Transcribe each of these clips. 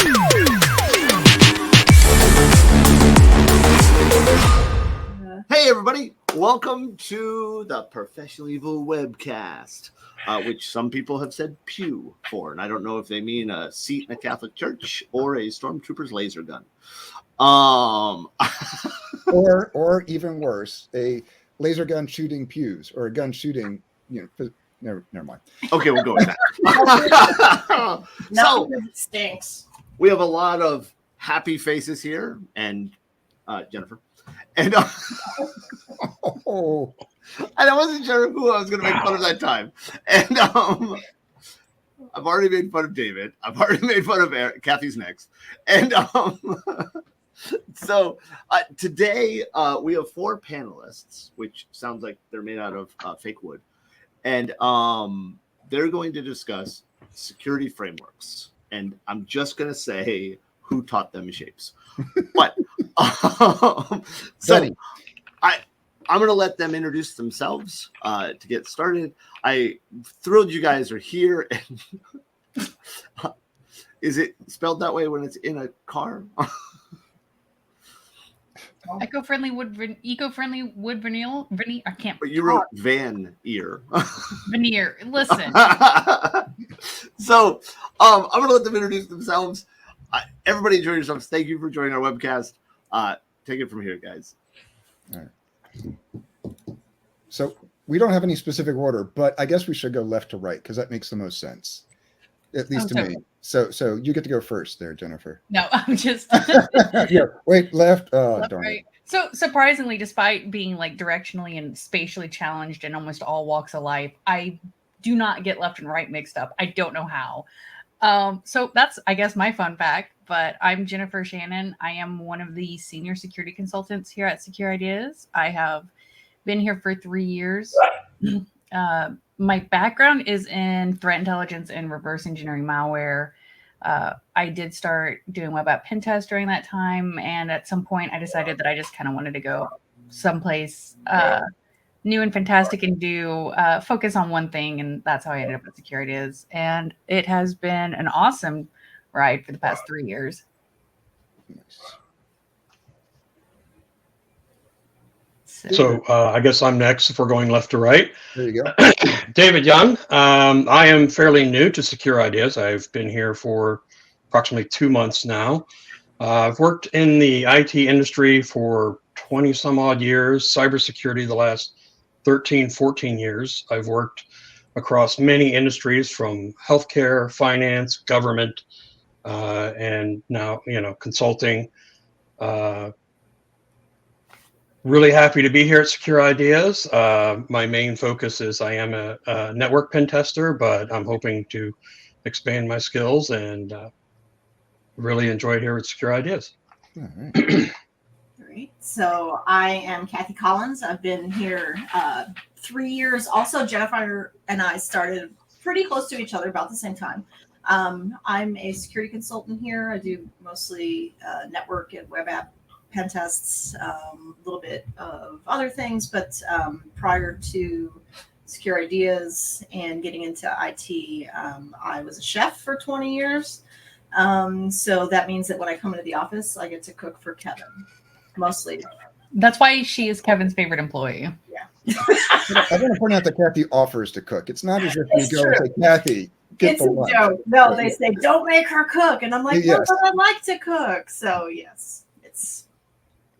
Hey everybody, welcome to the Professional Evil webcast, which some people have said pew for, and I don't know if they mean a seat in a Catholic church or a stormtrooper's laser gun. or even worse, a laser gun shooting pews, or a gun shooting, never mind. Okay, we'll go with that. No, it stinks. We have a lot of happy faces here, and Jennifer. And Oh, and I wasn't sure who I was going to make fun of that time. And I've already made fun of David. I've already made fun of Eric. Kathy's next. And so today we have 4 panelists, which sounds like they're made out of fake wood. And they're going to discuss security frameworks. And I'm just going to say who taught them shapes. But so I'm going to let them introduce themselves to get started. I'm thrilled you guys are here. And is it spelled that way when it's in a car? Eco-friendly wood veneer. I can't. But you wrote van ear. Veneer. Listen. So I'm going to let them introduce themselves. Everybody enjoy yourselves. Thank you for joining our webcast. Take it from here, guys. all right. So we don't have any specific order, but I guess we should go left to right because that makes the most sense, at least to me. So you get to go first there, Jennifer. No, I'm just. Yeah, wait, left. Left, Darn right. it. So surprisingly, despite being like directionally and spatially challenged in almost all walks of life, I do not get left and right mixed up. I don't know how. So that's, I guess, my fun fact. But I'm Jennifer Shannon. I am one of the senior security consultants here at Secure Ideas. I have been here for 3 years. My background is in threat intelligence and reverse engineering malware. I did start doing web app pen tests during that time. And at some point, I decided that I just kind of wanted to go someplace new and fantastic and focus on one thing. And that's how I ended up at Secure Ideas. And it has been an awesome ride for the past 3 years. Nice. So I guess I'm next if we're going left to right. There you go. David Young. I am fairly new to Secure Ideas. I've been here for approximately 2 months now. I've worked in the IT industry for 20 some odd years, cybersecurity the last 13, 14 years. I've worked across many industries from healthcare, finance, government, and now, consulting. Really happy to be here at Secure Ideas. My main focus is I am a network pen tester, but I'm hoping to expand my skills and really enjoy it here at Secure Ideas. All right. Great. So I am Kathy Collins. I've been here 3 years. Also, Jennifer and I started pretty close to each other about the same time. I'm a security consultant here. I do mostly network and web app pen tests, a little bit of other things, but prior to Secure Ideas and getting into IT, I was a chef for 20 years. So that means that when I come into the office, I get to cook for Kevin, mostly. That's why she is Kevin's favorite employee. Yeah. I want to point out that Kathy offers to cook. It's not as if It's you go true. and say, Kathy, get It's the a lunch. joke. No, they say, don't make her cook. And I'm like, Yes. no, but I like to cook. So yes,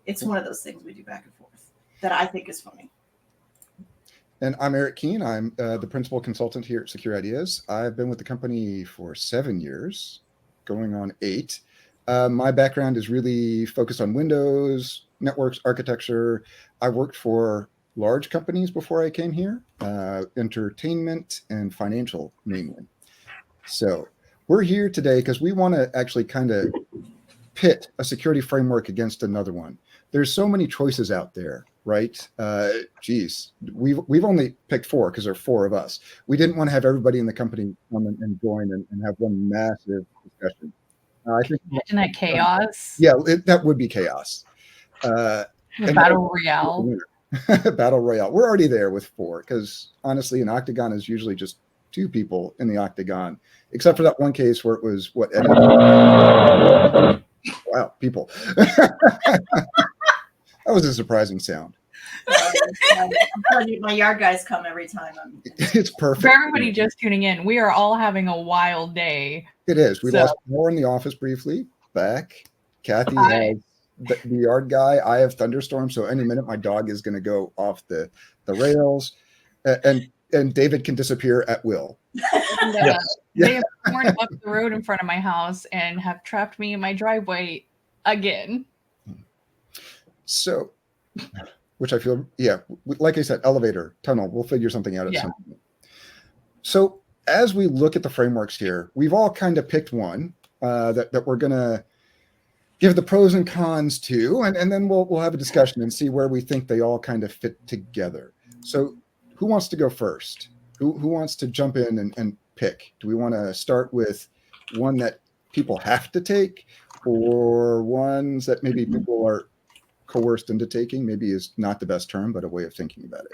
it's one of those things we do back and forth that I think is funny. And I'm Eric Keene. I'm the principal consultant here at Secure Ideas. I've been with the company for 7 years, going on 8. My background is really focused on Windows, networks, architecture. I worked for large companies before I came here, entertainment and financial mainly. So we're here today because we want to actually kind of pit a security framework against another one. There's so many choices out there, right? We've only picked 4 because there are 4 of us. We didn't want to have everybody in the company come and join and have one massive discussion. I think Imagine that chaos. Yeah, that would be chaos. Battle Royale. Battle Royale. We're already there with 4 because honestly, an Octagon is usually just 2 people in the Octagon, except for that one case where it was wow, people. That was a surprising sound. I'm telling you, my yard guys come every time. It's perfect. For everybody just tuning in, we are all having a wild day. It is. We lost power in the office briefly. Back. Kathy has the yard guy. I have thunderstorm, so any minute my dog is going to go off the rails, and David can disappear at will. And, they have torn up the road in front of my house and have trapped me in my driveway again. So, which I feel, like I said, elevator, tunnel, we'll figure something out at some point. So as we look at the frameworks here, we've all kind of picked one that we're going to give the pros and cons to, and then we'll have a discussion and see where we think they all kind of fit together. So who wants to go first? Who wants to jump in and pick? Do we want to start with one that people have to take, or ones that maybe people are coerced into taking? Maybe is not the best term, but a way of thinking about it.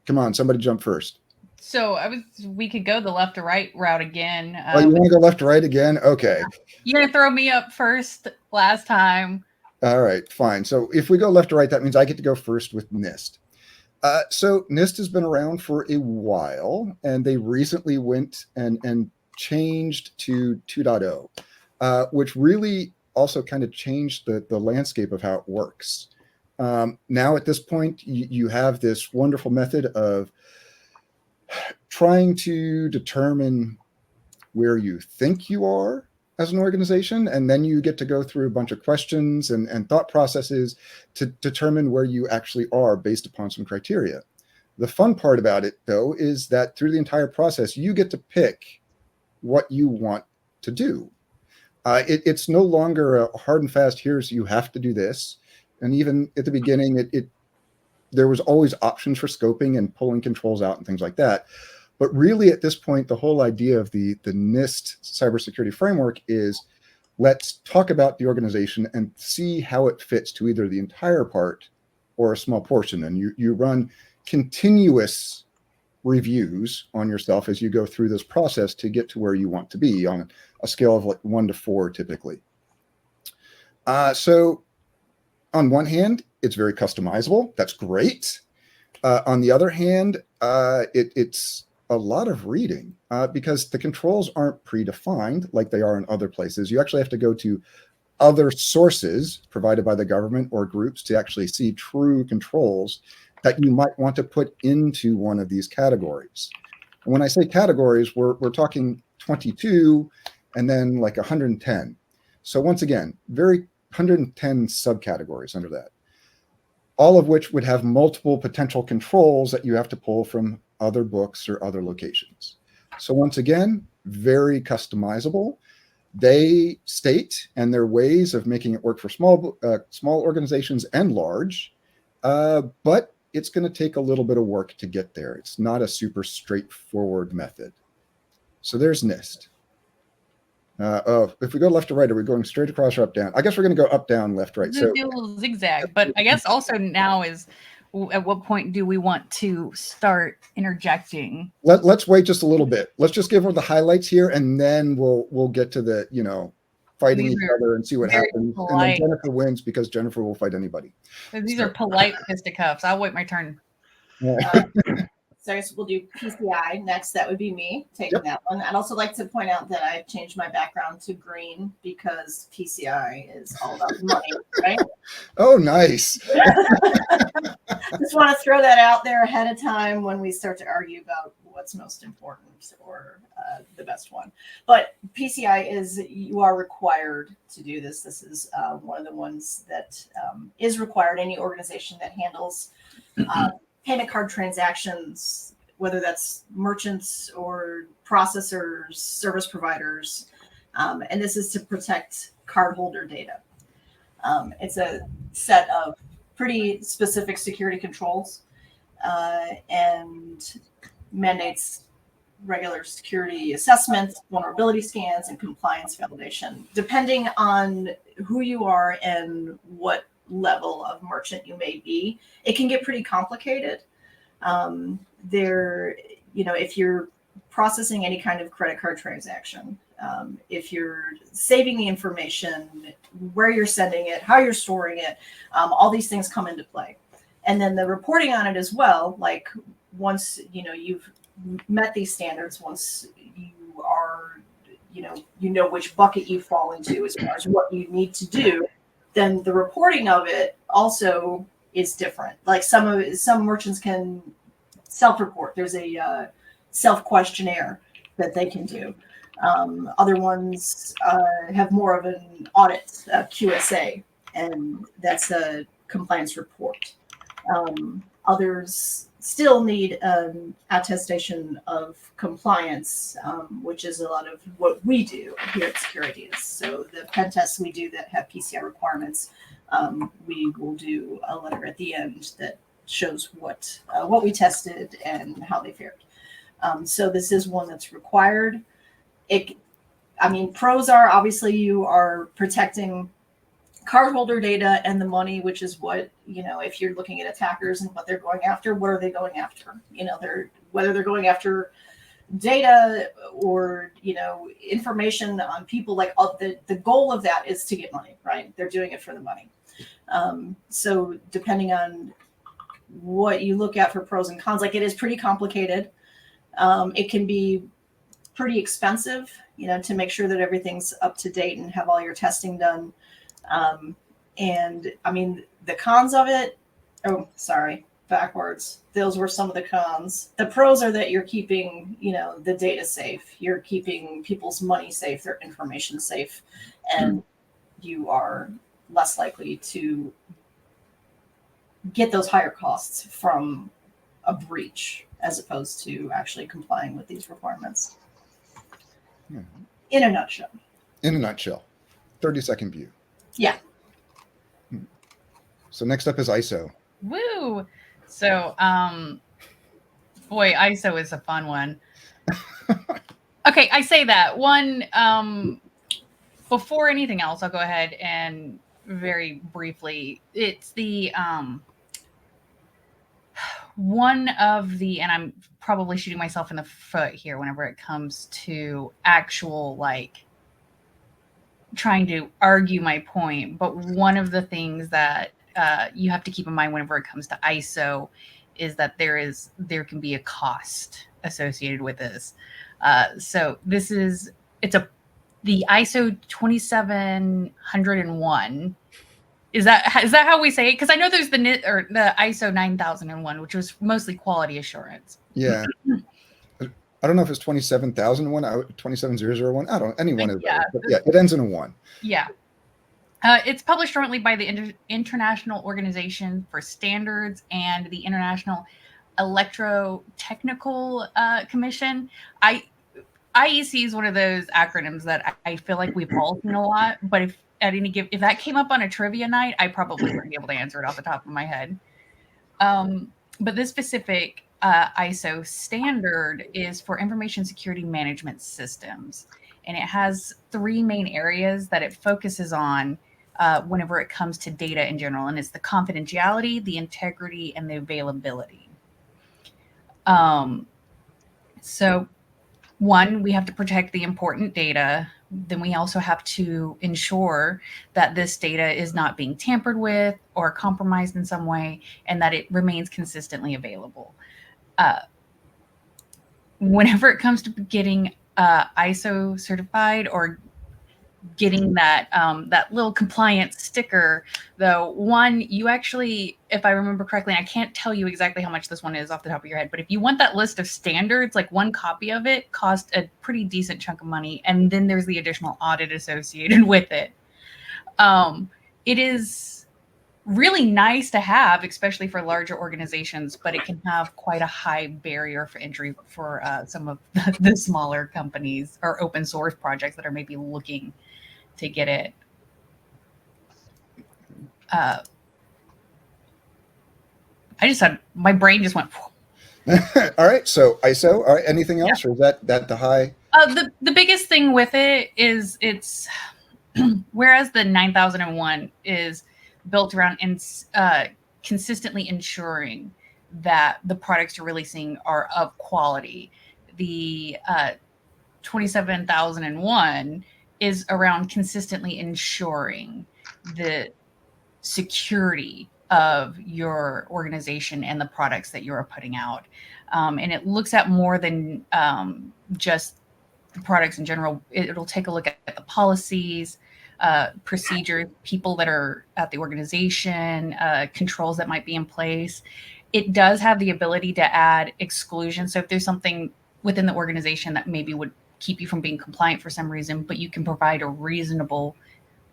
Come on, somebody jump first. So we could go the left to right route again. You want to go left to right again? Okay. You're gonna throw me up first last time. All right, fine. So if we go left to right, that means I get to go first with NIST. So NIST has been around for a while, and they recently went and changed to 2.0, which really also kind of changed the landscape of how it works. Now at this point, you have this wonderful method of trying to determine where you think you are as an organization, and then you get to go through a bunch of questions and thought processes to determine where you actually are based upon some criteria. The fun part about it, though, is that through the entire process, you get to pick what you want to do. It's no longer a hard and fast, here's, you have to do this. And even at the beginning, there was always options for scoping and pulling controls out and things like that. But really at this point, the whole idea of the NIST cybersecurity framework is, let's talk about the organization and see how it fits to either the entire part or a small portion. And you run continuous reviews on yourself as you go through this process to get to where you want to be on a scale of like 1 to 4 typically. So on one hand, it's very customizable. That's great. On the other hand, it's a lot of reading because the controls aren't predefined like they are in other places. You actually have to go to other sources provided by the government or groups to actually see true controls that you might want to put into one of these categories. And when I say categories, we're talking 22 and then like 110. So once again, 110 subcategories under that, all of which would have multiple potential controls that you have to pull from other books or other locations. So once again, very customizable. They state, and their ways of making it work for small organizations and large, but it's going to take a little bit of work to get there. It's not a super straightforward method. So there's NIST. If we go left to right, are we going straight across or up down? I guess we're going to go up, down, left, right. So zigzag. But I guess also now is, at what point do we want to start interjecting? Let's wait just a little bit. Let's just give her the highlights here, and then we'll get to the fighting each other and see what happens. Polite. And then Jennifer wins because Jennifer will fight anybody. These are polite fisticuffs. I'll wait my turn. Yeah. So I guess we'll do PCI next. That would be me taking that one. I'd also like to point out that I've changed my background to green because PCI is all about money, right? Oh, nice. Just want to throw that out there ahead of time when we start to argue about what's most important or the best one. But PCI you are required to do this. This is one of the ones that is required. Any organization that handles payment card transactions, whether that's merchants or processors, service providers, and this is to protect cardholder data. It's a set of pretty specific security controls and mandates regular security assessments, vulnerability scans, and compliance validation. Depending on who you are and what level of merchant you may be, it can get pretty complicated. If you're processing any kind of credit card transaction. If you're saving the information, where you're sending it, how you're storing it, all these things come into play. And then the reporting on it as well, like once, you've met these standards, once you are, you know which bucket you fall into as far as what you need to do, then the reporting of it also is different. Like some merchants can self-report. There's a self-questionnaire that they can do. Other ones have more of an audit, QSA, and that's a compliance report. Others still need attestation of compliance, which is a lot of what we do here at Security Ideas. So the pen tests we do that have PCI requirements, we will do a letter at the end that shows what we tested and how they fared. So this is one that's required. Pros are obviously you are protecting cardholder data and the money, which is what, if you're looking at attackers and what they're going after, what are they going after? Whether they're going after data or, information on people, like the goal of that is to get money, right? They're doing it for the money. So depending on what you look at for pros and cons, like it is pretty complicated. It can be pretty expensive, to make sure that everything's up to date and have all your testing done. The cons of it, backwards. Those were some of the cons. The pros are that you're keeping, the data safe. You're keeping people's money safe, their information safe, and you are less likely to get those higher costs from a breach as opposed to actually complying with these requirements. In a nutshell. 30-second view. Yeah. So next up is ISO. Woo! So, boy, ISO is a fun one. Okay, I say that. One, before anything else, I'll go ahead and very briefly, it's the one of the, and I'm probably shooting myself in the foot here whenever it comes to actual, like, trying to argue my point, but one of the things that you have to keep in mind whenever it comes to ISO is that there can be a cost associated with this. So this is, the ISO 27001. Is that how we say it? Because I know there's the ISO 9001, which was mostly quality assurance. Yeah. I don't know if it's 27001, 27001. I don't know, any one of those. But yeah, it ends in a 1. Yeah. It's published jointly by the International Organization for Standards and the International Electrotechnical Commission. IEC is one of those acronyms that I feel like we've all seen a lot, but if that came up on a trivia night, I probably wouldn't be able to answer it off the top of my head. But this specific ISO standard is for information security management systems, and it has 3 main areas that it focuses on whenever it comes to data in general, and it's the confidentiality, the integrity, and the availability. So 1, we have to protect the important data. Then we also have to ensure that this data is not being tampered with or compromised in some way, and that it remains consistently available. Whenever it comes to getting ISO certified or getting that little compliance sticker, though, 1, you actually, if I remember correctly, and I can't tell you exactly how much this one is off the top of your head, but if you want that list of standards, like 1 copy of it costs a pretty decent chunk of money, and then there's the additional audit associated with it. It is really nice to have, especially for larger organizations, but it can have quite a high barrier for entry for some of the smaller companies or open source projects that are maybe looking to get it. I just had, my brain just went. All right, so ISO. All right, anything else, or is that the high? The biggest thing with it is it's whereas the 9001 is built around consistently ensuring that the products you're releasing are of quality. the 27001 is around consistently ensuring the security of your organization and the products that you're putting out. And it looks at more than just the products in general. It'll take a look at the policies, procedures, people that are at the organization, controls that might be in place. It does have the ability to add exclusions. So if there's something within the organization that maybe would keep you from being compliant for some reason, but you can provide a reasonable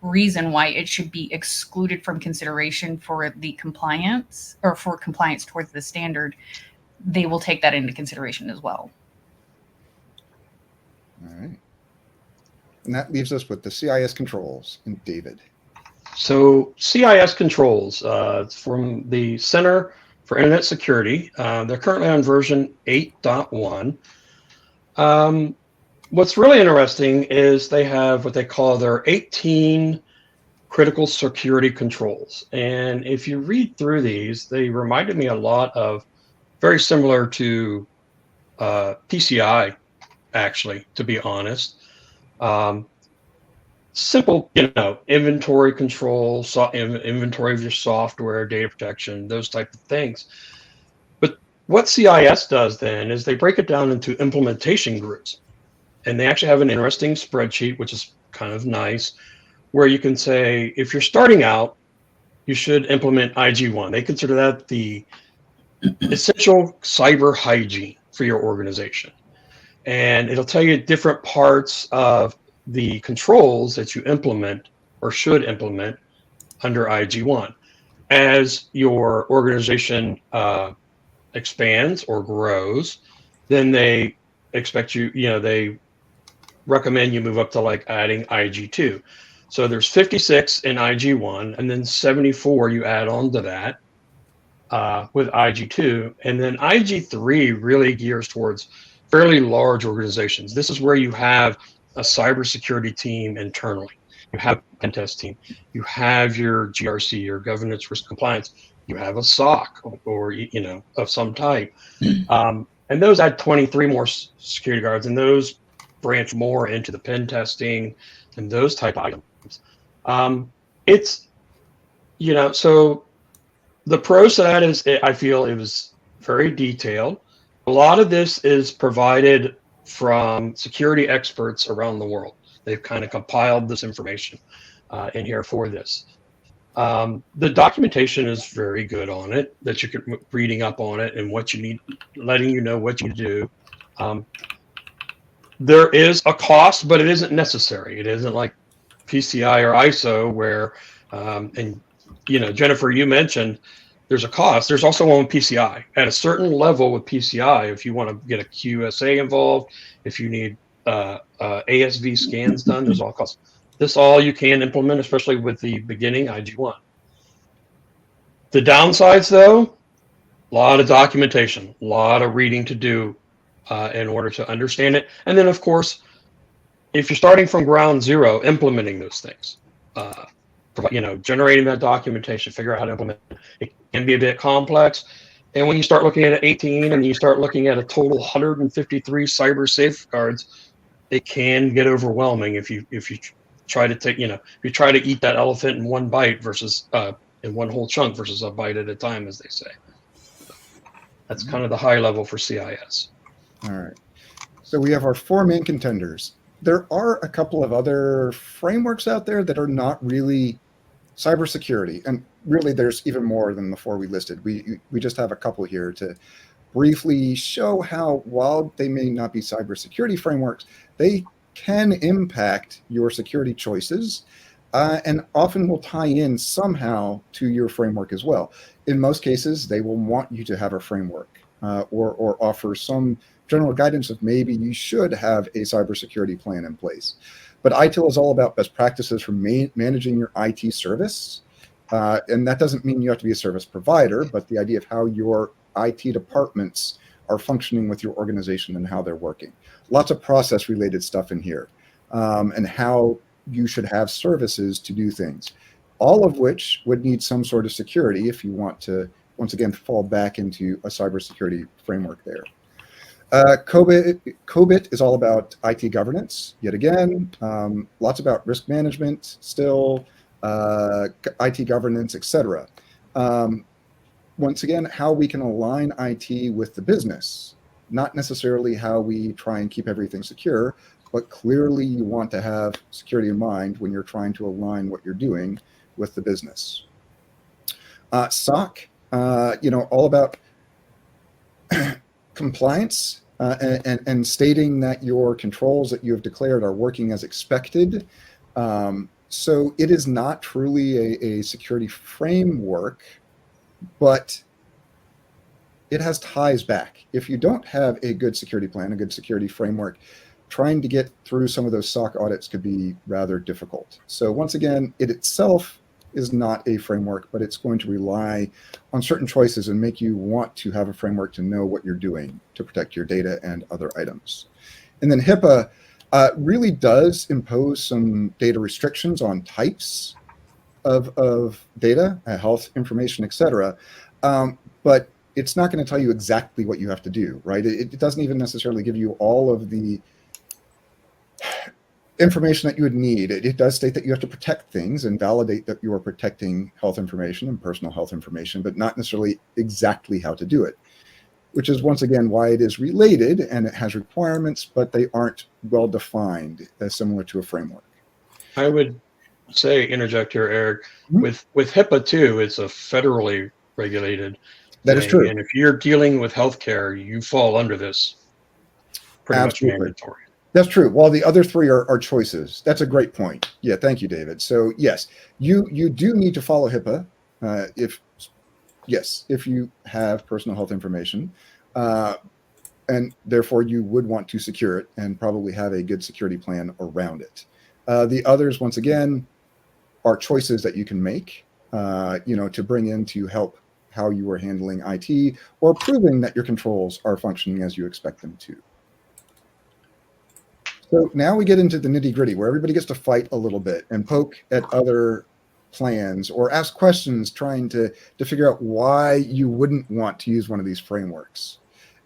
reason why it should be excluded from consideration for the compliance or for compliance towards the standard, they will take that into consideration as well. All right. And that leaves us with the CIS controls and David. So CIS Controls, from the Center for Internet Security. They're currently on version 8.1. What's really interesting is they have what they call their 18 critical security controls. And if you read through these, they reminded me a lot of very similar to PCI, actually, to be honest. Simple, inventory control, inventory of your software, data protection, those type of things. But what CIS does then is they break it down into implementation groups. And they actually have an interesting spreadsheet, which is kind of nice, where you can say, if you're starting out, you should implement IG1. They consider that the essential cyber hygiene for your organization. And it'll tell you different parts of the controls that you implement or should implement under IG1. As your organization expands or grows, then they expect they recommend you move up to like adding IG2. So there's 56 in IG1, and then 74 you add on to that with IG2. And then IG3 really gears towards fairly large organizations. This is where you have a cybersecurity team internally. You have a pen test team. You have your GRC, your governance risk compliance. You have a SOC or of some type. And those add 23 more security guards, and those branch more into the pen testing and those type of items. So the pros to that is I feel it was very detailed. A lot of this is provided from security experts around the world. They've kind of compiled this information in here for this. The documentation is very good on it, that you can reading up on it and what you need, letting you know what you do. There is a cost, but it isn't necessary. It isn't like PCI or ISO where, Jennifer, you mentioned there's a cost. There's also one with PCI. At a certain level with PCI, if you want to get a QSA involved, if you need ASV scans done, there's all costs. This all you can implement, especially with the beginning IG1. The downsides, though, a lot of documentation, a lot of reading to do in order to understand it. And then, of course, if you're starting from ground zero, implementing those things, generating that documentation, figure out how to implement it. It can be a bit complex. And when you start looking at 18 and you start looking at a total 153 cyber safeguards, it can get overwhelming if you try to take, if you try to eat that elephant in one bite versus in one whole chunk versus a bite at a time, as they say. That's kind of the high level for CIS. All right. So we have our 4 main contenders. There are a couple of other frameworks out there that are not really cybersecurity. And really, there's even more than the 4 we listed. We just have a couple here to briefly show how, while they may not be cybersecurity frameworks, they can impact your security choices and often will tie in somehow to your framework as well. In most cases, they will want you to have a framework or offer some general guidance of maybe you should have a cybersecurity plan in place. But ITIL is all about best practices for managing your IT service. And that doesn't mean you have to be a service provider, but the idea of how your IT departments are functioning with your organization and how they're working. Lots of process related stuff in here, and how you should have services to do things, all of which would need some sort of security if you want to, once again, fall back into a cybersecurity framework there. COBIT is all about IT governance. Yet again, lots about risk management still, IT governance, etc. Once again, how we can align IT with the business, not necessarily how we try and keep everything secure, but clearly you want to have security in mind when you're trying to align what you're doing with the business. SOC, all about compliance and stating that your controls that you have declared are working as expected. So it is not truly a security framework, but it has ties back. If you don't have a good security plan, a good security framework, trying to get through some of those SOC audits could be rather difficult. So once again, it itself is not a framework, but it's going to rely on certain choices and make you want to have a framework to know what you're doing to protect your data and other items. And then HIPAA really does impose some data restrictions on types of data, health information, etc. But it's not going to tell you exactly what you have to do, right? It doesn't even necessarily give you all of the information that you would need. It does state that you have to protect things and validate that you are protecting health information and personal health information, but not necessarily exactly how to do it, which is once again why it is related and it has requirements, but they aren't well defined as similar to a framework. I would say, interject here, Eric, with HIPAA too, it's a federally regulated That thing, is true. and if you're dealing with healthcare, you fall under this pretty Absolutely. much mandatory. That's true. While the other three are choices. That's a great point. Yeah, thank you, David. So yes, you do need to follow HIPAA if you have personal health information, and therefore you would want to secure it and probably have a good security plan around it. The others, once again, are choices that you can make, to bring in to help how you are handling IT or proving that your controls are functioning as you expect them to. So now we get into the nitty-gritty where everybody gets to fight a little bit and poke at other plans or ask questions trying to figure out why you wouldn't want to use one of these frameworks.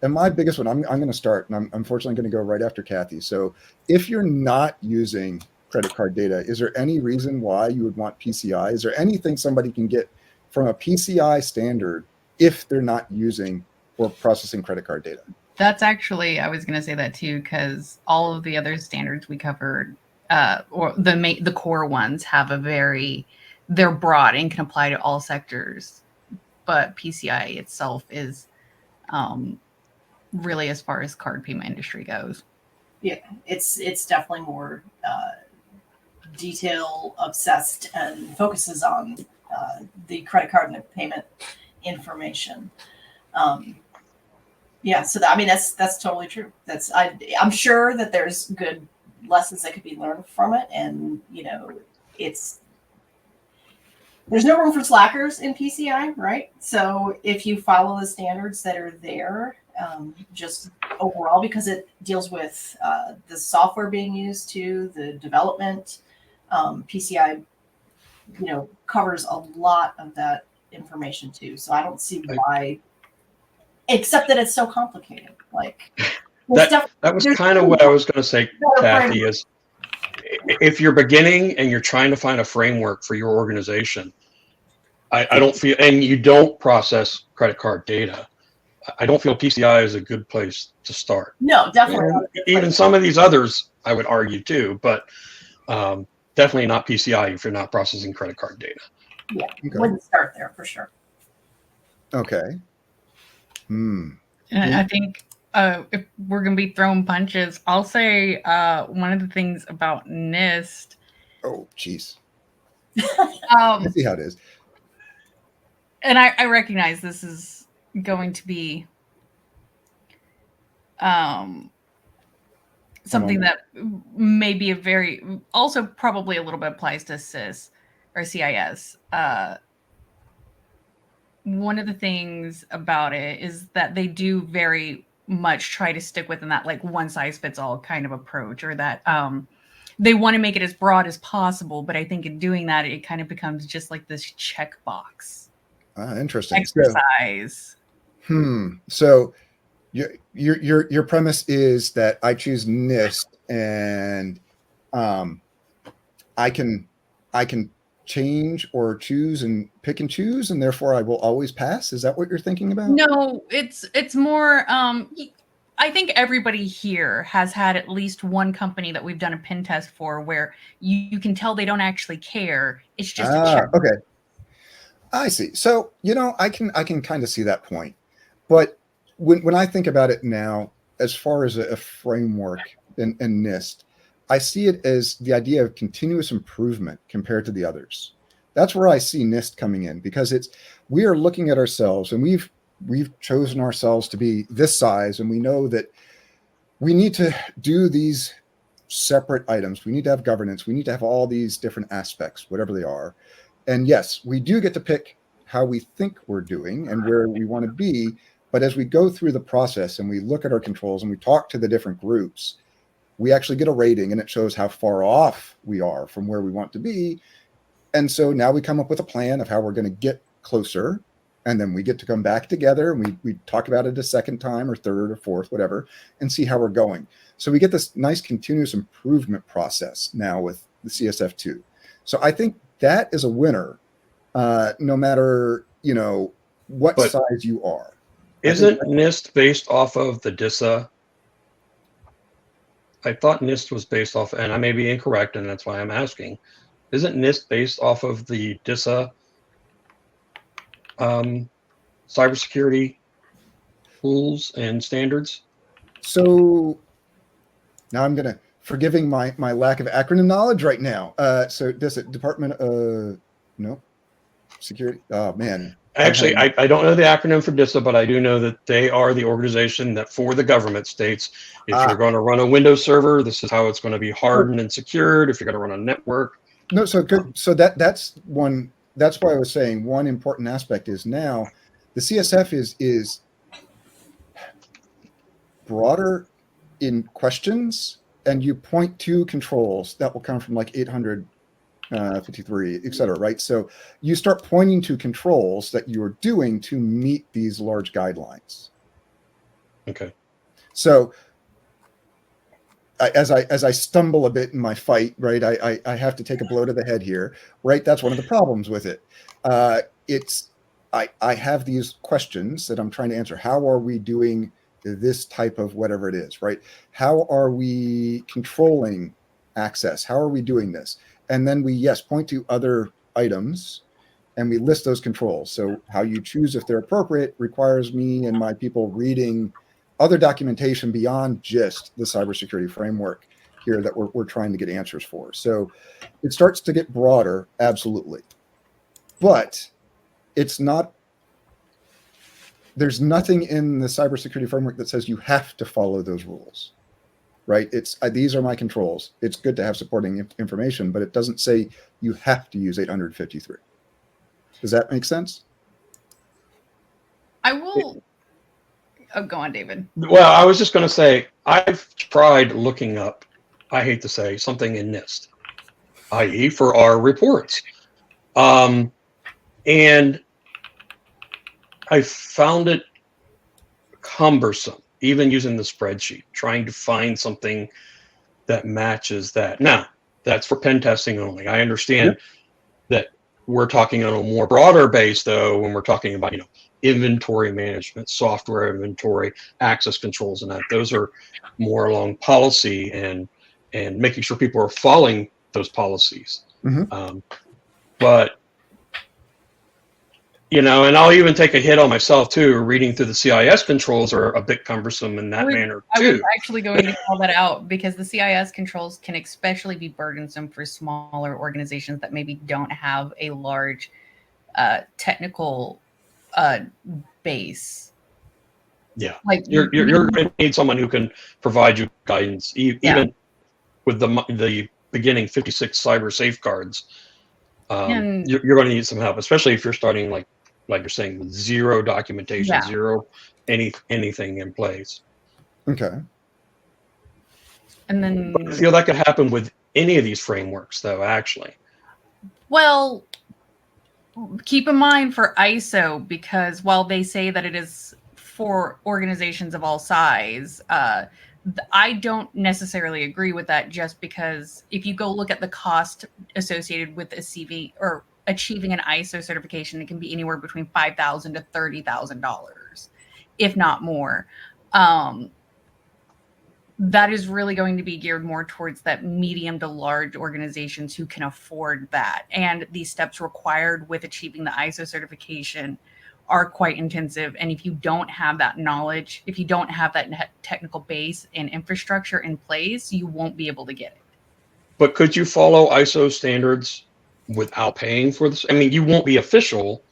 And my biggest one, I'm going to start, and I'm unfortunately going to go right after Kathy. So if you're not using credit card data, is there any reason why you would want PCI? Is there anything somebody can get from a PCI standard if they're not using or processing credit card data? That's actually, I was going to say that too, because all of the other standards we covered, or the core ones, have they're broad and can apply to all sectors. But PCI itself is really as far as card payment industry goes. Yeah, it's definitely more detail obsessed and focuses on the credit card and the payment information. Yeah, so that's totally true. I'm sure that there's good lessons that could be learned from it, and there's no room for slackers in PCI, right? So if you follow the standards that are there, just overall, because it deals with the software being used to the development, PCI, covers a lot of that information too. So I don't see why. Except that it's so complicated. That was kind of what I was going to say, Kathy, is if you're beginning and you're trying to find a framework for your organization, I don't feel, and you don't process credit card data, I don't feel PCI is a good place to start. No, definitely. Even some of these others, I would argue too, but definitely not PCI if you're not processing credit card data. Yeah, wouldn't start there for sure. Okay. And I think if we're going to be throwing punches, I'll say one of the things about NIST. Oh, geez. I see how it is. And I recognize this is going to be something that may be also probably a little bit applies to CIS or CIS. One of the things about it is that they do very much try to stick within that one size fits all kind of approach, or that they want to make it as broad as possible. But I think in doing that, it kind of becomes just like this checkbox Interesting exercise. So Your premise is that I choose NIST and I can change or choose and pick and choose, and therefore I will always pass. Is that what you're thinking about? No, it's more. I think everybody here has had at least one company that we've done a pen test for where you can tell they don't actually care. It's just a check. Okay. I see. So, I can kind of see that point. But when I think about it now, as far as a framework in NIST, I see it as the idea of continuous improvement compared to the others. That's where I see NIST coming in, because we are looking at ourselves, and we've chosen ourselves to be this size, and we know that we need to do these separate items. We need to have governance. We need to have all these different aspects, whatever they are. And yes, we do get to pick how we think we're doing and where we want to be. But as we go through the process and we look at our controls and we talk to the different groups, we actually get a rating, and it shows how far off we are from where we want to be. And so now we come up with a plan of how we're going to get closer. And then we get to come back together, and we talk about it a second time or third or fourth, whatever, and see how we're going. So we get this nice continuous improvement process now with the CSF2. So I think that is a winner, no matter, what size you are. Isn't NIST based off of the DISA? I thought NIST was based off, and I may be incorrect, and that's why I'm asking. Isn't NIST based off of the DISA cybersecurity rules and standards? So now I'm gonna forgiving my lack of acronym knowledge right now. So DISA, Department of Security. Oh man. Actually, I don't know the acronym for DISA, but I do know that they are the organization that for the government states, if you're going to run a Windows server, this is how it's going to be hardened and secured. If you're going to run a network. No, so good. So that's one. That's why I was saying one important aspect is now the CSF is broader in questions, and you point to controls that will come from like 853, et cetera, right? So you start pointing to controls that you're doing to meet these large guidelines. Okay. So as I stumble a bit in my fight, right, I have to take a blow to the head here, right? That's one of the problems with it. I have these questions that I'm trying to answer. How are we doing this type of whatever it is, right? How are we controlling access? How are we doing this? And then we, point to other items and we list those controls. So how you choose if they're appropriate requires me and my people reading other documentation beyond just the cybersecurity framework here that we're trying to get answers for. So it starts to get broader, absolutely. But it's not, there's nothing in the cybersecurity framework that says you have to follow those rules, right? It's these are my controls. It's good to have supporting information, but it doesn't say you have to use 853. Does that make sense? I will. Oh, go on, David. Well, I was just going to say, I've tried looking up, I hate to say, something in NIST, i.e. for our reports. And I found it cumbersome, even using the spreadsheet, trying to find something that matches that. Now, that's for pen testing only. I understand that we're talking on a more broader base, though, when we're talking about, inventory management, software inventory, access controls, and that. Those are more along policy and making sure people are following those policies. Mm-hmm. But and I'll even take a hit on myself too. Reading through the CIS controls are a bit cumbersome in that manner too. I was actually going to call that out because the CIS controls can especially be burdensome for smaller organizations that maybe don't have a large technical base. Yeah, like you're going to need someone who can provide you guidance, even with the beginning 56 cyber safeguards. You're going to need some help, especially if you're starting like you're saying with zero documentation, zero anything in place. Okay. And then but I feel that could happen with any of these frameworks, though. Actually, well, keep in mind for ISO, because while they say that it is for organizations of all size. I don't necessarily agree with that, just because if you go look at the cost associated with achieving an ISO certification, it can be anywhere between $5,000 to $30,000, if not more. That is really going to be geared more towards that medium to large organizations who can afford that. And the steps required with achieving the ISO certification are quite intensive. And if you don't have that knowledge, if you don't have that technical base and infrastructure in place, you won't be able to get it. But could you follow ISO standards without paying for this? I mean, you won't be official.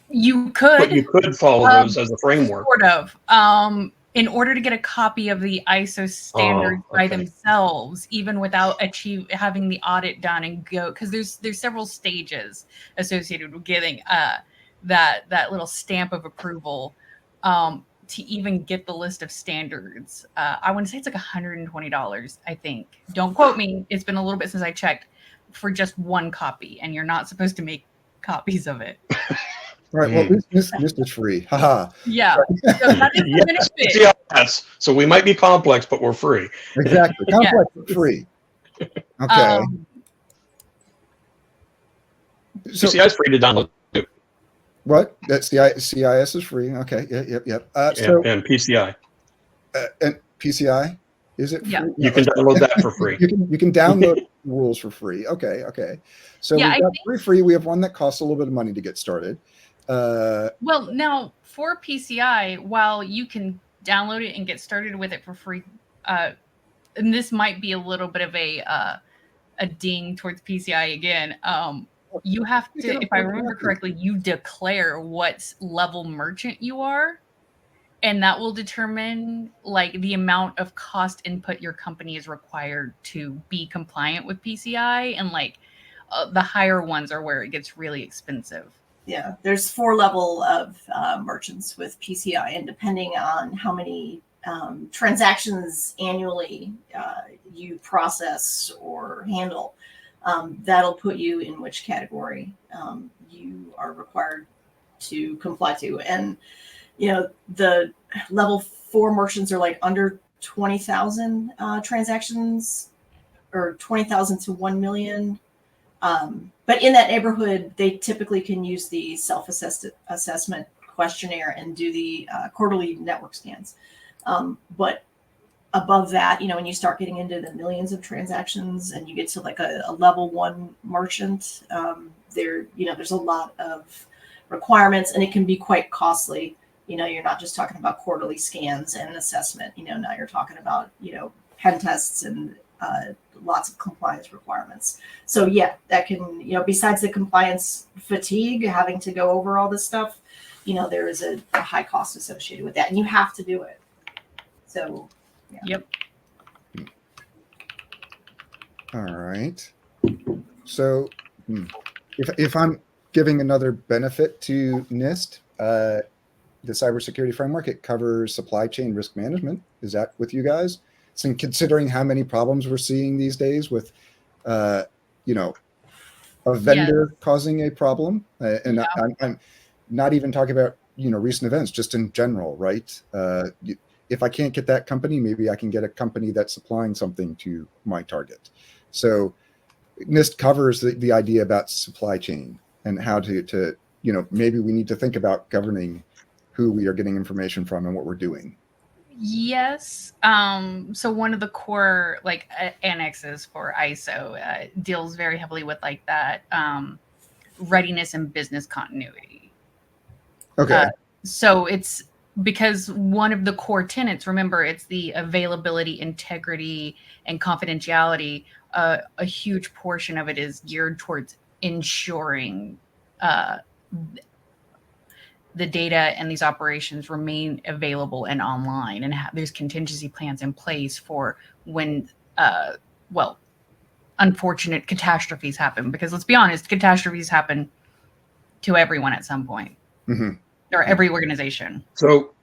You could. But you could follow those as a framework. Sort of. In order to get a copy of the ISO standards by themselves, even without having the audit done and go, because there's several stages associated with getting that little stamp of approval to even get the list of standards. I want to say it's like $120, I think. Don't quote me. It's been a little bit since I checked, for just one copy, and you're not supposed to make copies of it. Right. Well, this is free. Haha. Yeah. So that is the benefit. Yes. So we might be complex, but we're free. Exactly. Complex, but free. Okay. So CIS is free to download. What? That's CIS is free. Okay. Yep. And PCI. And PCI, is it free? Yeah. You can download that for free. You can download rules for free. Okay. So we've got free. We have one that costs a little bit of money to get started. Well, now for PCI, while you can download it and get started with it for free, and this might be a little bit of a ding towards PCI again. You have to, if I remember correctly, you declare what level merchant you are, and that will determine like the amount of cost input your company is required to be compliant with PCI, and like the higher ones are where it gets really expensive. Yeah, there's 4 level of merchants with PCI, and depending on how many transactions annually you process or handle, that'll put you in which category you are required to comply to. And the level 4 merchants are like under 20,000 transactions, or 20,000 to 1 million. But in that neighborhood, they typically can use the self-assessment questionnaire and do the quarterly network scans. But above that, when you start getting into the millions of transactions and you get to like a level 1 merchant, there's a lot of requirements, and it can be quite costly. You're not just talking about quarterly scans and assessment. Now you're talking about, pen tests and lots of compliance requirements. So yeah, that can, besides the compliance fatigue, having to go over all this stuff, there is a high cost associated with that, and you have to do it. So yeah. Yep. All right. So if I'm giving another benefit to NIST, the cybersecurity framework, it covers supply chain risk management. Is that with you guys? So considering how many problems we're seeing these days with, a vendor causing a problem, and I'm not even talking about, recent events, just in general, right? If I can't get that company, maybe I can get a company that's supplying something to my target. So NIST covers the idea about supply chain and how to maybe we need to think about governing who we are getting information from and what we're doing. Yes. So one of the core annexes for ISO deals very heavily with like that readiness and business continuity. Okay. So it's because one of the core tenets, remember, it's the availability, integrity, and confidentiality. A huge portion of it is geared towards ensuring the data and these operations remain available and online, and there's contingency plans in place for when, unfortunate catastrophes happen. Because let's be honest, catastrophes happen to everyone at some point, or every organization. So,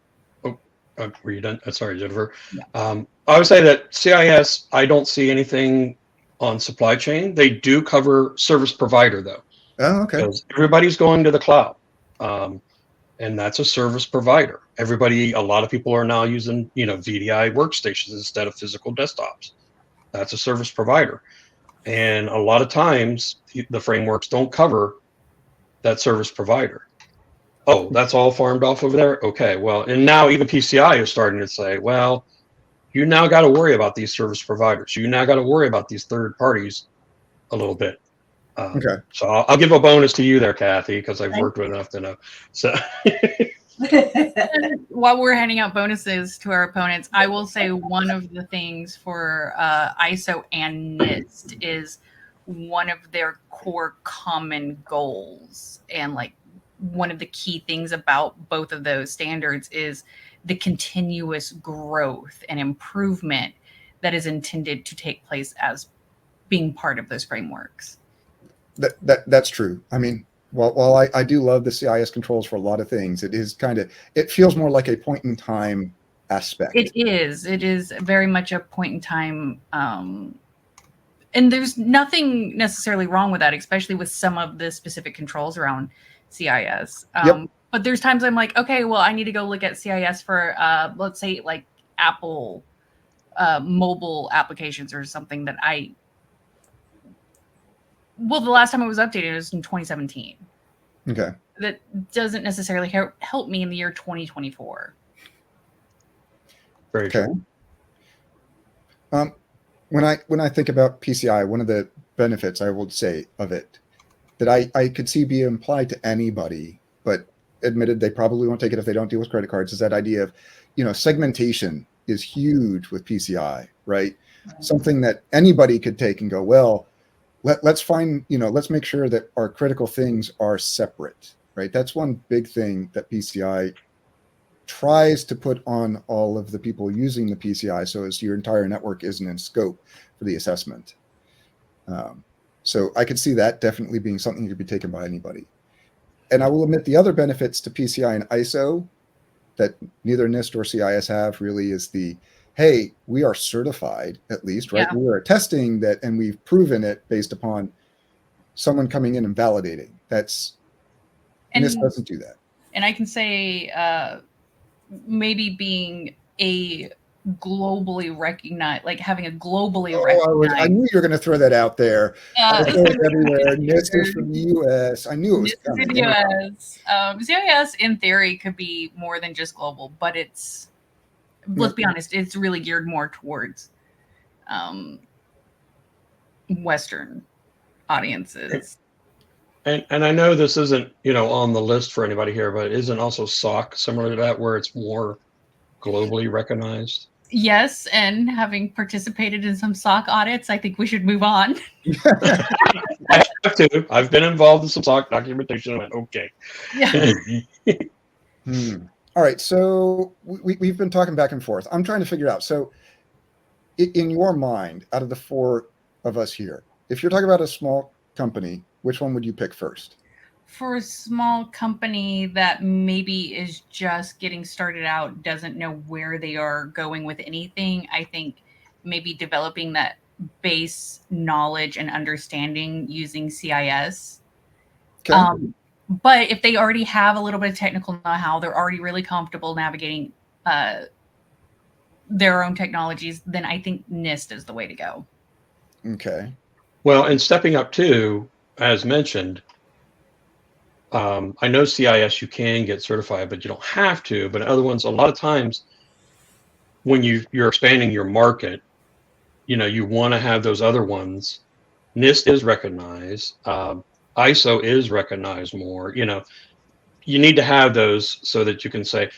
were you done? Sorry, Jennifer. Yeah. I would say that CIS, I don't see anything on supply chain. They do cover service provider, though. Oh, okay. Because everybody's going to the cloud. and that's a service provider. A lot of people are now using, VDI workstations instead of physical desktops. That's a service provider. And a lot of times the frameworks don't cover that service provider. Oh, that's all farmed off over there? Okay, well, and now even PCI is starting to say, well, you now got to worry about these service providers. You now got to worry about these third parties a little bit. Okay. So I'll give a bonus to you there, Kathy, because I've worked with enough to know. So And while we're handing out bonuses to our opponents, I will say one of the things for ISO and NIST is one of their core common goals. And like one of the key things about both of those standards is the continuous growth and improvement that is intended to take place as being part of those frameworks. That's true. I mean, while I do love the CIS controls for a lot of things, it feels more like a point in time aspect. It is very much a point in time. And there's nothing necessarily wrong with that, especially with some of the specific controls around CIS. Yep. But there's times I'm like, okay, well, I need to go look at CIS for, let's say, like Apple mobile applications or something that the last time it was updated was in 2017. Okay. That doesn't necessarily help me in the year 2024. very Okay. true. When I think about PCI, one of the benefits I would say of it that I could see be applied to anybody, but admitted they probably won't take it if they don't deal with credit cards, is that idea of, segmentation is huge with PCI, right? Something that anybody could take and go, well, let's find, let's make sure that our critical things are separate, right? That's one big thing that PCI tries to put on all of the people using the PCI, so as your entire network isn't in scope for the assessment. So I could see that definitely being something that could be taken by anybody. And I will admit the other benefits to PCI and ISO that neither NIST or CIS have really is hey, we are certified at least, right? Yeah. We are testing that, and we've proven it based upon someone coming in and validating. NIST doesn't do that. And I can say maybe being a globally recognized, like having a globally recognized. I knew you were going to throw that out there. I was going everywhere. NIST is from the U.S. I knew it was coming. The U.S. CIS in theory could be more than just global, but let's be honest, it's really geared more towards Western audiences. And I know this isn't, on the list for anybody here, but isn't also SOC similar to that, where it's more globally recognized? Yes, and having participated in some SOC audits, I think we should move on. I have to. I've been involved in some SOC documentation. I went, okay. Yeah. All right, so we've been talking back and forth. I'm trying to figure out. So in your mind, out of the four of us here, if you're talking about a small company, which one would you pick first? For a small company that maybe is just getting started out, doesn't know where they are going with anything, I think maybe developing that base knowledge and understanding using CIS. Okay. But if they already have a little bit of technical know-how, they're already really comfortable navigating their own technologies, then I think NIST is the way to go. Okay. Well, and stepping up too, as mentioned, I know CIS you can get certified, but you don't have to. But other ones, a lot of times when you're expanding your market, you want to have those other ones. NIST is recognized. ISO is recognized more. You need to have those so that you can say,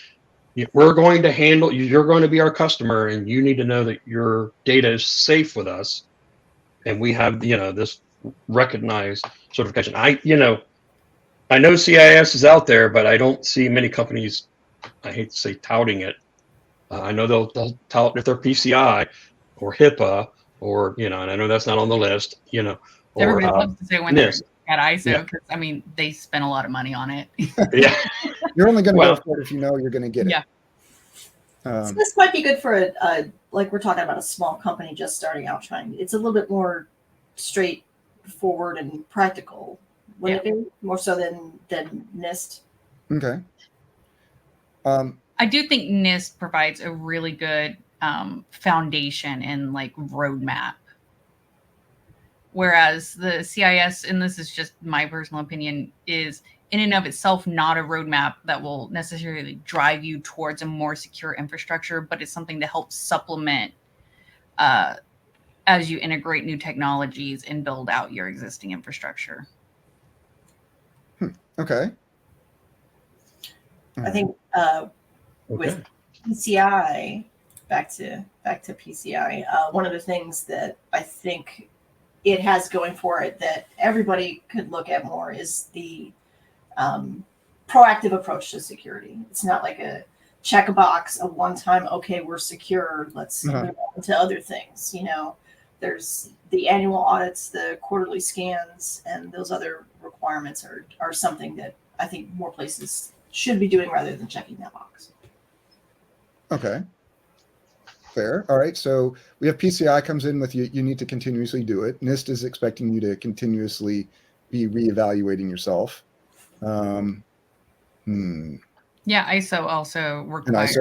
we're going to handle, you're going to be our customer, and you need to know that your data is safe with us. And we have, this recognized certification. I know CIS is out there, but I don't see many companies, I hate to say touting it. I know they'll tout if they're PCI or HIPAA or, and I know that's not on the list, or Everybody loves to say when they're NIST. at ISO, because they spend a lot of money on it. Yeah. You're only going to go for it if you know you're going to get it. Yeah. So this might be good for like we're talking about a small company just starting out trying. It's a little bit more straightforward and practical. Would it be more so than NIST? Okay. I do think NIST provides a really good foundation and like roadmap. Whereas the CIS, and this is just my personal opinion, is in and of itself not a roadmap that will necessarily drive you towards a more secure infrastructure, but it's something to help supplement as you integrate new technologies and build out your existing infrastructure. Okay. I think with Okay. PCI, back to PCI, one of the things that I think it has going for it that everybody could look at more is the proactive approach to security. It's not like a check a box, a one-time, okay, we're secure, let's move on to other things. You know, there's the annual audits, the quarterly scans, and those other requirements are something that I think more places should be doing rather than checking that box. Okay. Fair. All right. So we have PCI comes in with you need to continuously do it. NIST is expecting you to continuously be reevaluating yourself. Yeah, ISO also requires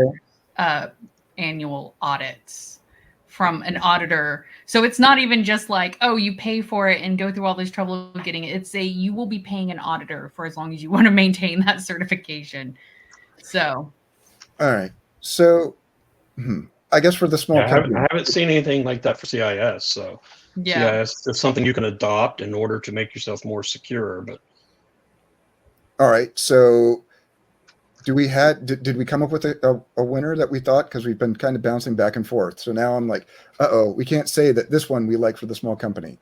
annual audits from an auditor. So it's not even just like, oh, you pay for it and go through all this trouble of getting it. It's you will be paying an auditor for as long as you want to maintain that certification. So. All right. So I guess for the small company, I haven't seen anything like that for CIS. So yeah, CIS is something you can adopt in order to make yourself more secure. But all right. So did we come up with a winner that we thought, because we've been kind of bouncing back and forth. So now I'm like, we can't say that this one we like for the small company.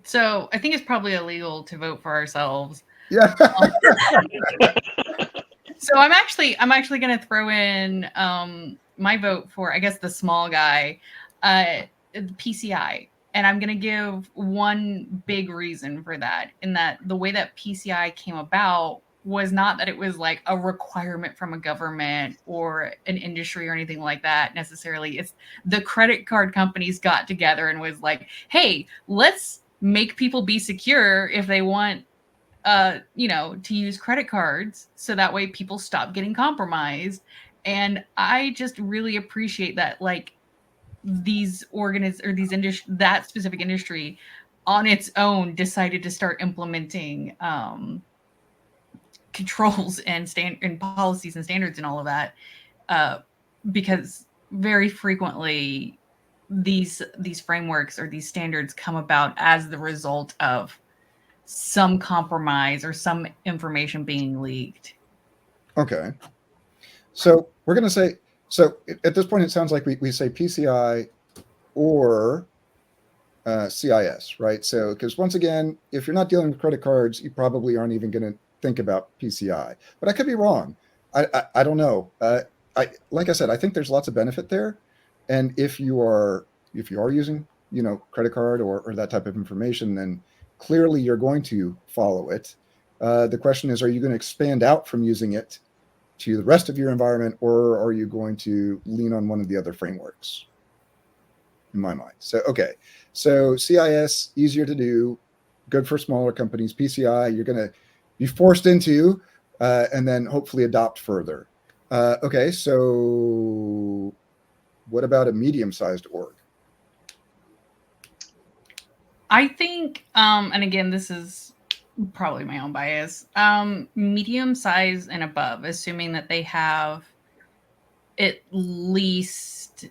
So I think it's probably illegal to vote for ourselves. Yeah. So I'm actually going to throw in my vote for, I guess, the small guy, PCI. And I'm going to give one big reason for that, in that the way that PCI came about was not that it was like a requirement from a government or an industry or anything like that necessarily. It's the credit card companies got together and was like, hey, let's make people be secure if they want to use credit cards, so that way people stop getting compromised. And I just really appreciate that, like, that specific industry on its own decided to start implementing controls and policies and standards and all of that, because very frequently these frameworks or these standards come about as the result of some compromise or some information being leaked. Okay. So we're going to say, so at this point, it sounds like we say PCI or CIS, right? So, because once again, if you're not dealing with credit cards, you probably aren't even going to think about PCI, but I could be wrong. I don't know. Like I said, I think there's lots of benefit there. And if you are using, credit card or that type of information, then clearly you're going to follow it. The question is, are you going to expand out from using it to the rest of your environment, or are you going to lean on one of the other frameworks? In my mind. So, okay. So CIS, easier to do, good for smaller companies. PCI, you're going to be forced into, and then hopefully adopt further. Okay. So what about a medium-sized org? I think, and again, this is probably my own bias, medium size and above, assuming that they have at least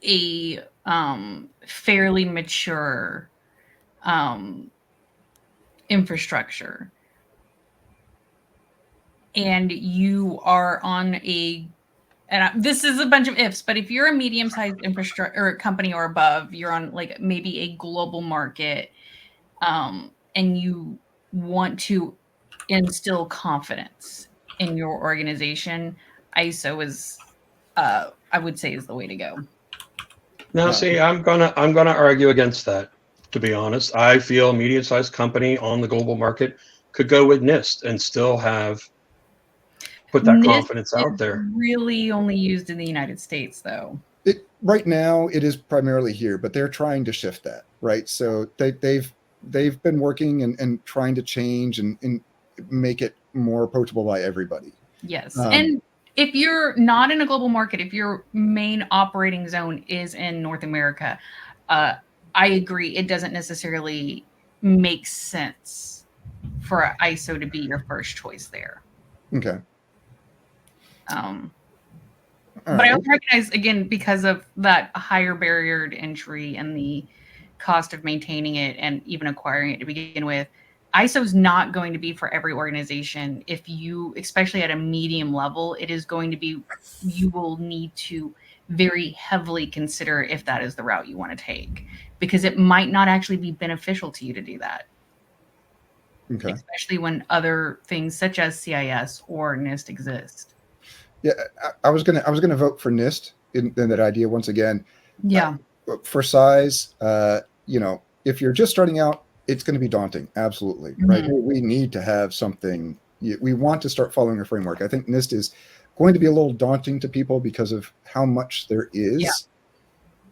a fairly mature infrastructure, and you are on this is a bunch of ifs, but if you're a medium-sized infrastructure or company or above, you're on like maybe a global market, and you want to instill confidence in your organization, ISO is, I would say, is the way to go. Now, see, I'm gonna argue against that. To be honest, I feel a medium-sized company on the global market could go with NIST and still put that NIST confidence out there. Really only used in the United States, though. Right now, it is primarily here, but they're trying to shift that, right? So they've been working and trying to change and make it more approachable by everybody. Yes, and if you're not in a global market, if your main operating zone is in North America, I agree. It doesn't necessarily make sense for ISO to be your first choice there. Okay. But I also recognize, again, because of that higher barrier to entry and the cost of maintaining it and even acquiring it to begin with, ISO is not going to be for every organization. If you, especially at a medium level, it is going to be, you will need to very heavily consider if that is the route you want to take, because it might not actually be beneficial to you to do that. Okay. Especially when other things such as CIS or NIST exist. Yeah, I was gonna vote for NIST in that idea once again. Yeah. For size, if you're just starting out, it's going to be daunting. Absolutely, right? We need to have something. We want to start following a framework. I think NIST is going to be a little daunting to people because of how much there is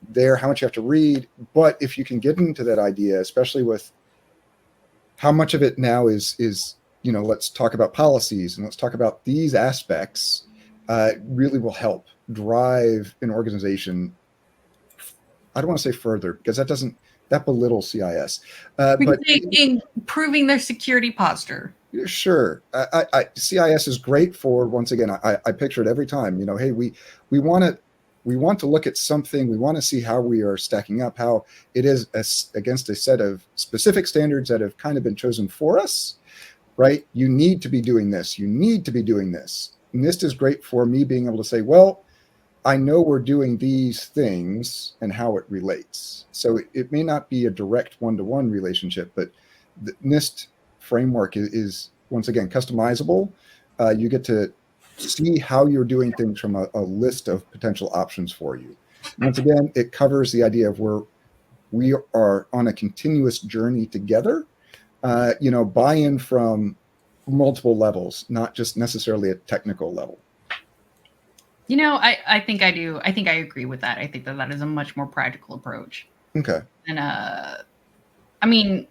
there, how much you have to read. But if you can get into that idea, especially with how much of it now is let's talk about policies and let's talk about these aspects. Really will help drive an organization. I don't want to say further because that belittles CIS. But improving their security posture. Sure, CIS is great for, once again, I picture it every time. Hey, we want to look at something. We want to see how we are stacking up, how it is against a set of specific standards that have kind of been chosen for us. Right? You need to be doing this. You need to be doing this. NIST is great for me being able to say, well, I know we're doing these things and how it relates. So it may not be a direct one-to-one relationship, but the NIST framework is once again, customizable. You get to see how you're doing things from a list of potential options for you. Once again, it covers the idea of where we are on a continuous journey together, buy-in from multiple levels, not just necessarily a technical level. I think I do. I think I agree with that. I think that is a much more practical approach. Okay. And I mean,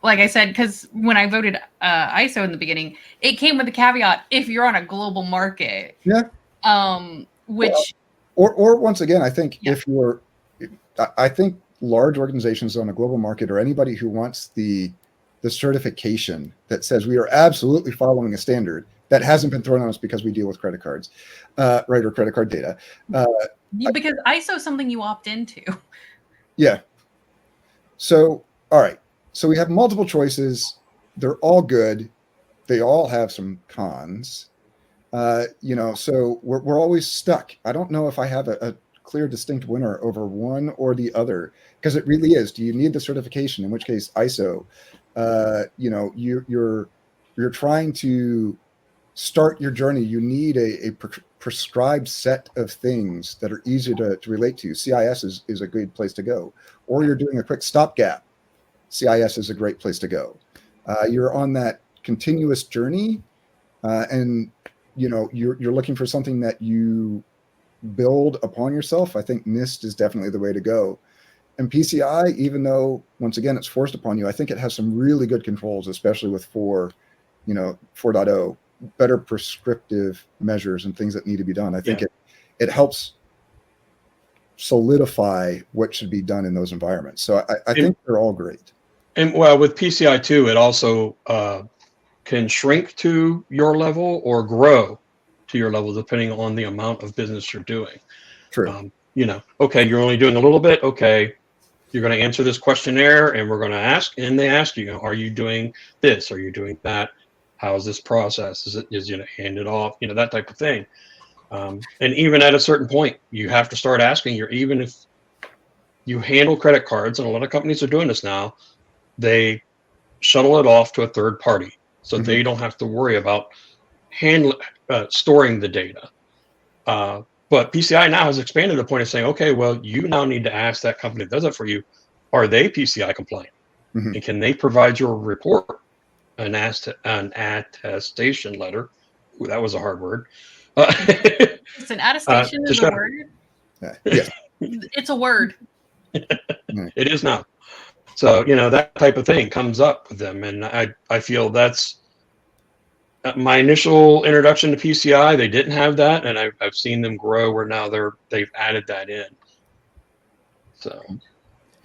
like I said, because when I voted ISO in the beginning, it came with the caveat if you're on a global market. Yeah. Which or once again, I think I think large organizations on a global market, or anybody who wants the certification that says we are absolutely following a standard that hasn't been thrown on us because we deal with credit cards, right, or credit card data. Because ISO is something you opt into. Yeah. So, all right. So we have multiple choices. They're all good. They all have some cons. So we're always stuck. I don't know if I have a clear, distinct winner over one or the other, because it really is. Do you need the certification? In which case, ISO. You're trying to start your journey. You need a prescribed set of things that are easy to relate to. CIS is a good place to go. Or you're doing a quick stopgap. CIS is a great place to go. You're on that continuous journey, and you're looking for something that you build upon yourself. I think NIST is definitely the way to go. And PCI, even though once again it's forced upon you, I think it has some really good controls, especially with 4.0, better prescriptive measures and things that need to be done. I think it helps solidify what should be done in those environments. So I think they're all great. And well, with PCI 2, it also can shrink to your level or grow to your level depending on the amount of business you're doing. True. Okay, you're only doing a little bit. Okay, you're going to answer this questionnaire, and we're going to ask, and they ask you, are you doing this? Are you doing that? How is this process? Is hand it off? That type of thing. And even at a certain point, you have to start asking. Even if you handle credit cards, and a lot of companies are doing this now, they shuttle it off to a third party, so they don't have to worry about storing the data. But PCI now has expanded to the point of saying, okay, well, you now need to ask that company that does it for you, are they PCI compliant? And can they provide your report, an attestation letter? Ooh, that was a hard word. It's an attestation is a word. Yeah. It's a word. It is now. So, that type of thing comes up with them. And I feel that's my initial introduction to PCI, they didn't have that, and I've seen them grow where now they've added that in. So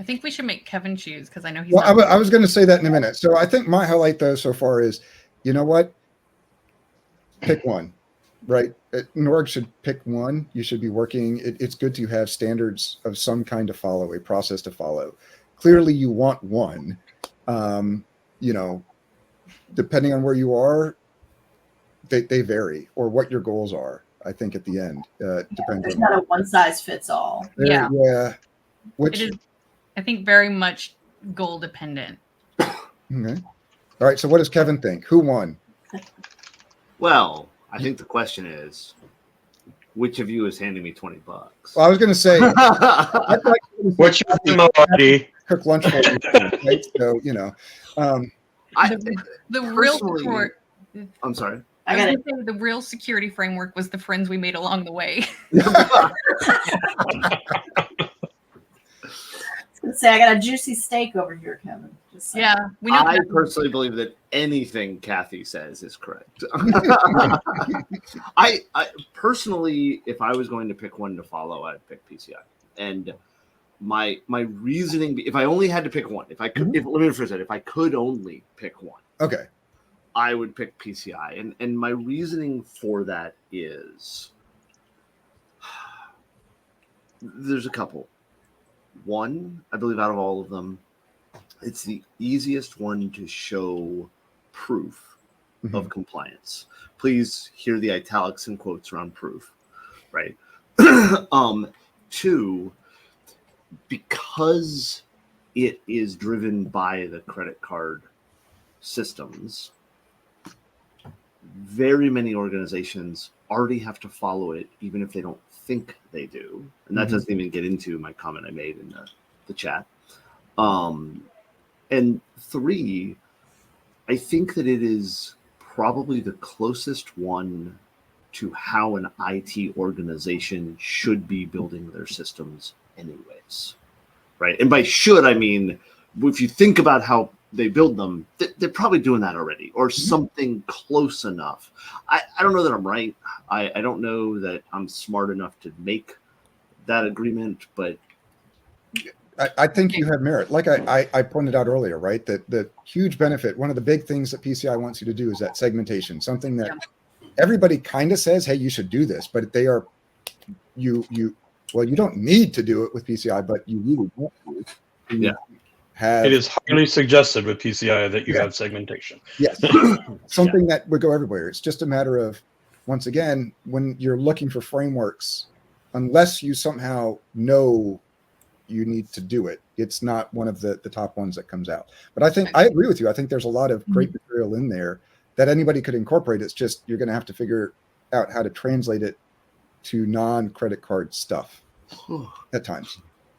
I think we should make Kevin choose because I know he's. Well, I was going to say that in a minute. So I think my highlight though so far is, you know what? Pick one, right? NORG should pick one. You should be working. It's good to have standards of some kind to follow, a process to follow. Clearly, you want one. You know, depending on where you are, they vary, or what your goals are. I think at the end depends. There's not a one size fits all. Yeah. Yeah. Which it is, I think, very much goal dependent. Okay. All right. So what does Kevin think? Who won? Well, I think the question is, which of you is handing me $20? Well, I was going to say, I'd like to what's your MO ID? cook lunch for you, right? So, you know, The real support. I'm sorry. I got it. The real security framework was the friends we made along the way. Say I got a juicy steak over here, Kevin. Just saying. Yeah, we know. I personally believe that anything Kathy says is correct. I personally, if I was going to pick one to follow, I'd pick PCI. And my reasoning, if I only had to pick one, if I could, let me rephrase that, if I could only pick one, okay, I would pick PCI. And my reasoning for that is there's a couple. One, I believe out of all of them, it's the easiest one to show proof of compliance. Please hear the italics and quotes around proof, right? Two, because it is driven by the credit card systems, very many organizations already have to follow it, even if they don't think they do. And that doesn't even get into my comment I made in the chat. And three, I think that it is probably the closest one to how an IT organization should be building their systems anyways, right? And by should, I mean, if you think about how they build them, they're probably doing that already or something close enough. I don't know that I'm right. I don't know that I'm smart enough to make that agreement, but I think you have merit. Like I pointed out earlier, right? That the huge benefit, one of the big things that PCI wants you to do is that segmentation, something that everybody kind of says, hey, you should do this, but they are, you don't need to do it with PCI, but you really want to. Yeah. It is highly suggested with PCI that you have segmentation. Yes. Something that would go everywhere. It's just a matter of, once again, when you're looking for frameworks, unless you somehow know you need to do it, it's not one of the top ones that comes out. But I think I agree with you. I think there's a lot of great material in there that anybody could incorporate. It's just you're going to have to figure out how to translate it to non-credit card stuff at times.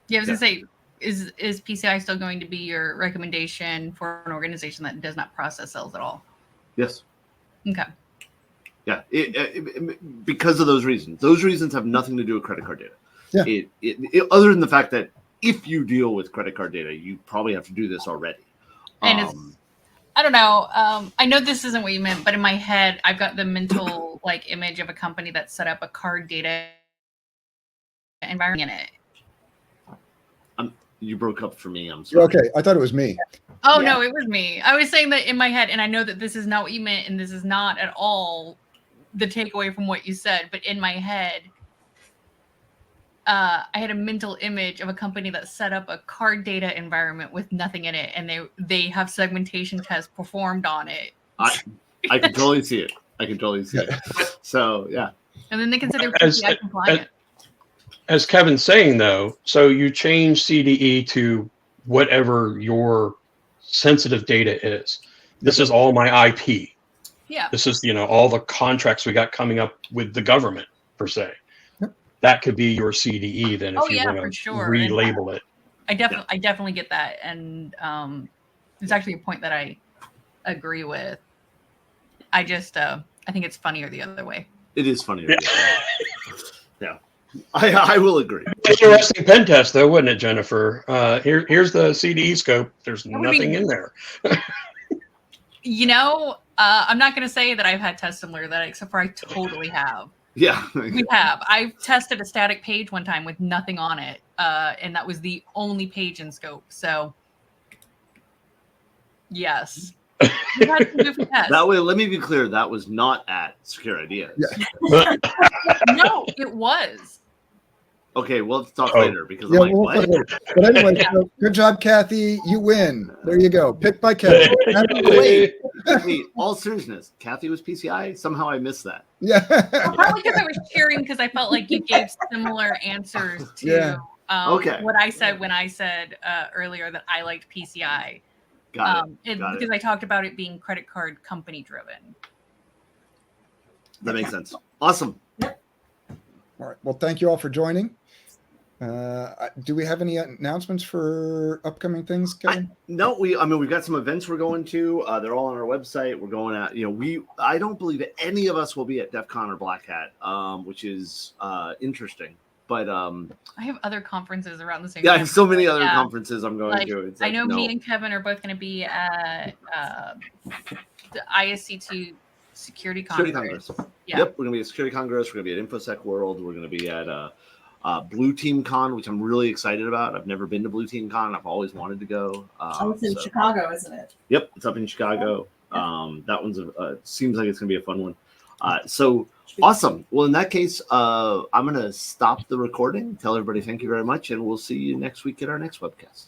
Yeah, I was going to say, is PCI still going to be your recommendation for an organization that does not process sales at all? Yes. Okay. Yeah, because of those reasons. Those reasons have nothing to do with credit card data. Yeah. It other than the fact that if you deal with credit card data, you probably have to do this already. And it's, I don't know. I know this isn't what you meant, but in my head, I've got the mental image of a company that set up a card data environment in it. You broke up for me. I'm sorry. Okay, I thought it was me. Oh, no, it was me. I was saying that in my head, and I know that this is not what you meant, and this is not at all the takeaway from what you said, but in my head, I had a mental image of a company that set up a card data environment with nothing in it, and they have segmentation tests performed on it. I can totally see it. So, yeah. And then they can say they're PCI compliant. As Kevin's saying, though, so you change CDE to whatever your sensitive data is. This is all my IP. Yeah. This is, all the contracts we got coming up with the government, per se. That could be your CDE then if you want to relabel it. I definitely get that. And it's actually a point that I agree with. I just, I think it's funnier the other way. It is funnier. Yeah. Yeah. I will agree. Interesting pen test, though, wouldn't it, Jennifer? Here's the CDE scope. There's nothing in there. I'm not going to say that I've had tests similar to that, except for I totally have. Yeah. We have. I've tested a static page one time with nothing on it, and that was the only page in scope. So, yes. We've had some goofy tests. That way, let me be clear. That was not at Secure Ideas. Yeah. No, it was. Okay, well, let's talk later because Yeah, I'm like, what? but anyway, so good job, Kathy. You win. There you go. Picked by Kathy. Wait, all seriousness, Kathy was PCI? Somehow I missed that. Yeah. Probably because I was cheering because I felt like you gave similar answers to what I said when I said earlier that I liked PCI. Got it. Because I talked about it being credit card company driven. That makes sense. Awesome. All right. Well, thank you all for joining. Do we have any announcements for upcoming things, Kevin? No, we've got some events we're going to. They're all on our website. We're going out. I don't believe that any of us will be at DEF CON or Black Hat, which is interesting. But I have other conferences around the same time. time. I have so many other conferences I'm going to. It's I know me and Kevin are both going to be at the ISC2 Security Congress. Yeah. Yep, we're going to be at Security Congress. We're going to be at InfoSec World. We're going to be at Blue Team Con, which I'm really excited about. I've never been to Blue Team Con. I've always wanted to go. It's in Chicago, isn't it? Yep, it's up in Chicago. That one's seems like it's going to be a fun one. So awesome. Well, in that case, I'm going to stop the recording. Tell everybody thank you very much, and we'll see you next week at our next webcast.